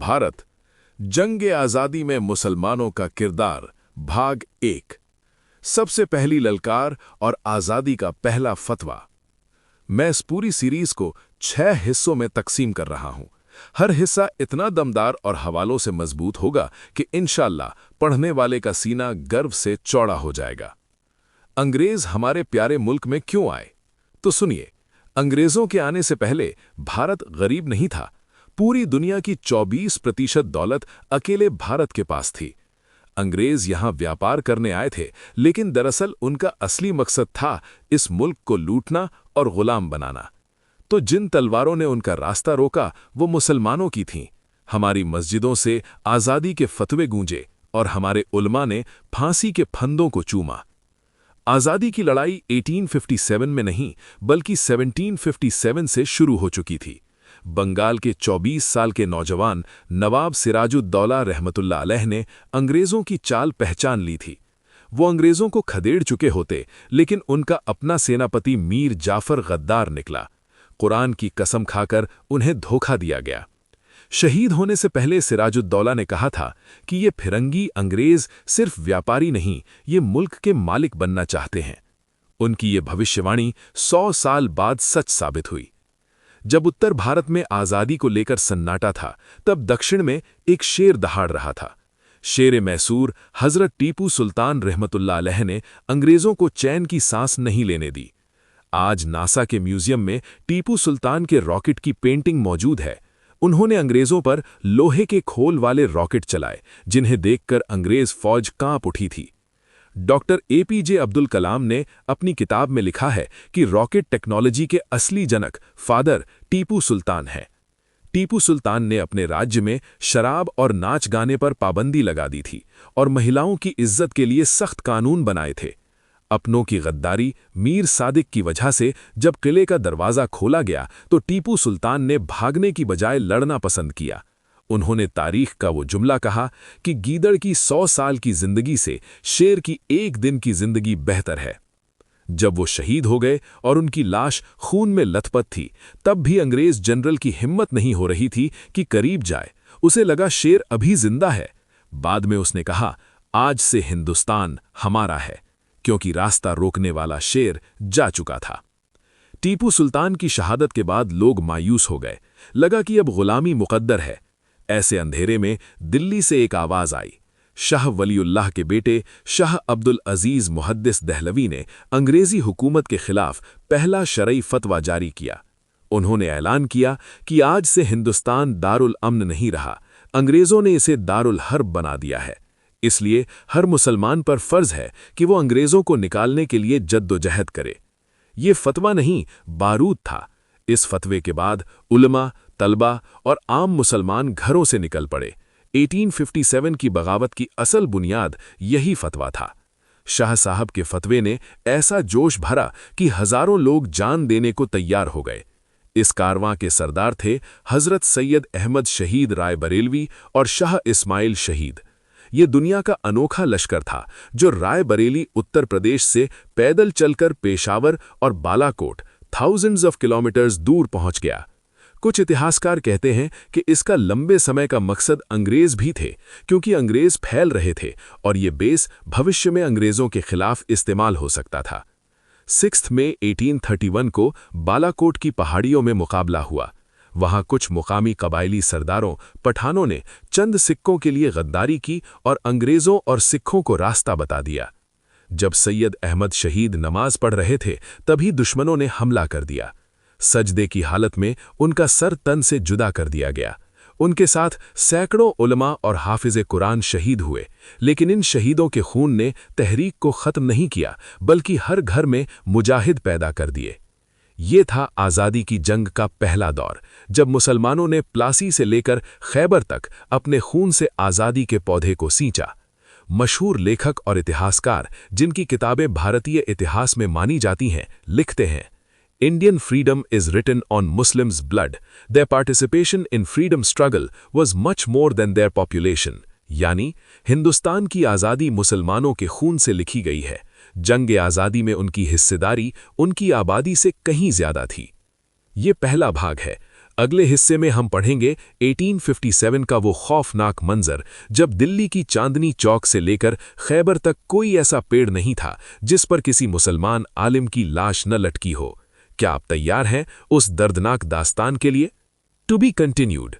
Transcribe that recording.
भारत, जंग आज़ादी में मुसलमानों का किरदार, भाग 1। सबसे पहली ललकार और आज़ादी का पहला फतवा। मैं इस पूरी सीरीज को 6 हिस्सों में तकसीम कर रहा हूं। हर हिस्सा इतना दमदार और हवालों से मजबूत होगा कि इंशाअल्लाह पढ़ने वाले का सीना गर्व से चौड़ा हो जाएगा। अंग्रेज हमारे प्यारे मुल्क में क्यों आए? तो सुनिए, अंग्रेजों के आने से पहले भारत गरीब नहीं था। पूरी दुनिया की 24% दौलत अकेले भारत के पास थी। अंग्रेज यहां व्यापार करने आए थे, लेकिन दरअसल उनका असली मकसद था इस मुल्क को लूटना और गुलाम बनाना। तो जिन तलवारों ने उनका रास्ता रोका वो मुसलमानों की थीं। हमारी मस्जिदों से आज़ादी के फतवे गूंजे और हमारे उलमा ने फांसी के फंदों को चूमा। आज़ादी की लड़ाई 1857 में नहीं बल्कि 1757 से शुरू हो चुकी थी। बंगाल के 24 साल के नौजवान नवाब सिराजुद्दौला रहमतुल्लाह अलैह ने अंग्रेज़ों की चाल पहचान ली थी। वो अंग्रेज़ों को खदेड़ चुके होते, लेकिन उनका अपना सेनापति मीर जाफर गद्दार निकला। कुरान की कसम खाकर उन्हें धोखा दिया गया। शहीद होने से पहले सिराजुद्दौला ने कहा था कि ये फिरंगी अंग्रेज़ सिर्फ व्यापारी नहीं, ये मुल्क के मालिक बनना चाहते हैं। उनकी ये भविष्यवाणी 100 साल बाद सच साबित हुई। जब उत्तर भारत में आज़ादी को लेकर सन्नाटा था, तब दक्षिण में एक शेर दहाड़ रहा था। शेर मैसूर हज़रत टीपू सुल्तान रहमतुल्लाह अलैह ने अंग्रेज़ों को चैन की सांस नहीं लेने दी। आज नासा के म्यूजियम में टीपू सुल्तान के रॉकेट की पेंटिंग मौजूद है। उन्होंने अंग्रेज़ों पर लोहे के खोल वाले रॉकेट चलाए, जिन्हें देखकर अंग्रेज़ फौज कांप उठी थी। डॉक्टर APJ अब्दुल कलाम ने अपनी किताब में लिखा है कि रॉकेट टेक्नोलॉजी के असली जनक फादर टीपू सुल्तान हैं। टीपू सुल्तान ने अपने राज्य में शराब और नाच गाने पर पाबंदी लगा दी थी और महिलाओं की इज्जत के लिए सख्त कानून बनाए थे। अपनों की गद्दारी मीर सादिक की वजह से जब किले का दरवाज़ा खोला गया तो टीपू सुल्तान ने भागने की बजाय लड़ना पसंद किया। उन्होंने तारीख का वो जुमला कहा कि गीदड़ की 100 साल की जिंदगी से शेर की 1 दिन की जिंदगी बेहतर है। जब वो शहीद हो गए और उनकी लाश खून में लथपथ थी, तब भी अंग्रेज जनरल की हिम्मत नहीं हो रही थी कि करीब जाए। उसे लगा शेर अभी जिंदा है। बाद में उसने कहा, आज से हिंदुस्तान हमारा है, क्योंकि रास्ता रोकने वाला शेर जा चुका था। टीपू सुल्तान की शहादत के बाद लोग मायूस हो गए। लगा कि अब गुलामी मुकद्दर है। ऐसे अंधेरे में दिल्ली से एक आवाज आई। शाह वलीउल्लाह के बेटे शाह अब्दुल अजीज मुहद्दिस दहलवी ने अंग्रेजी हुकूमत के खिलाफ पहला शरई फतवा जारी किया। उन्होंने ऐलान किया कि आज से हिंदुस्तान दारुल अमन नहीं रहा, अंग्रेजों ने इसे दारुल हर्ब बना दिया है। इसलिए हर मुसलमान पर फर्ज है कि वो अंग्रेजों को निकालने के लिए जद्दोजहद करे। ये फतवा नहीं, बारूद था। इस फतवे के बाद उलमा, तलबा और आम मुसलमान घरों से निकल पड़े। 1857 की बगावत की असल बुनियाद यही फतवा था। शाह साहब के फतवे ने ऐसा जोश भरा कि हजारों लोग जान देने को तैयार हो गए। इस कारवां के सरदार थे हजरत सैयद अहमद शहीद राय बरेलवी और शाह इस्माइल शहीद। ये दुनिया का अनोखा लश्कर था जो राय बरेली उत्तर प्रदेश से पैदल चलकर पेशावर और बालाकोट थाउजेंड्स ऑफ किलोमीटर्स दूर पहुंच गया। कुछ इतिहासकार कहते हैं कि इसका लंबे समय का मकसद अंग्रेज भी थे, क्योंकि अंग्रेज फैल रहे थे और ये बेस भविष्य में अंग्रेजों के खिलाफ इस्तेमाल हो सकता था। 6 मई 1831 को बालाकोट की पहाड़ियों में मुकाबला हुआ। वहां कुछ मुकामी कबायली सरदारों पठानों ने चंद सिक्कों के लिए गद्दारी की और अंग्रेजों और सिखों को रास्ता बता दिया। जब सैयद अहमद शहीद नमाज पढ़ रहे थे, तभी दुश्मनों ने हमला कर दिया। सजदे की हालत में उनका सर तन से जुदा कर दिया गया। उनके साथ सैकड़ों उलमा और हाफिज़े कुरान शहीद हुए, लेकिन इन शहीदों के खून ने तहरीक को ख़त्म नहीं किया, बल्कि हर घर में मुजाहिद पैदा कर दिए। ये था आज़ादी की जंग का पहला दौर, जब मुसलमानों ने प्लासी से लेकर खैबर तक अपने खून से आज़ादी के पौधे को सींचा। मशहूर लेखक और इतिहासकार, जिनकी किताबें भारतीय इतिहास में मानी जाती हैं, लिखते हैं, Indian freedom is written on Muslims' blood. Their participation in freedom struggle was much more than their population. यानी हिंदुस्तान की आज़ादी मुसलमानों के खून से लिखी गई है। जंग आज़ादी में उनकी हिस्सेदारी उनकी आबादी से कहीं ज़्यादा थी। ये पहला भाग है। अगले हिस्से में हम पढ़ेंगे 1857 का वो खौफनाक मंजर जब दिल्ली की चांदनी चौक से लेकर खैबर तक कोई ऐसा पेड़ नहीं था जिस पर किसी मुसलमान आलिम की लाश न लटकी हो। क्या आप तैयार हैं उस दर्दनाक दास्तान के लिए? To be continued.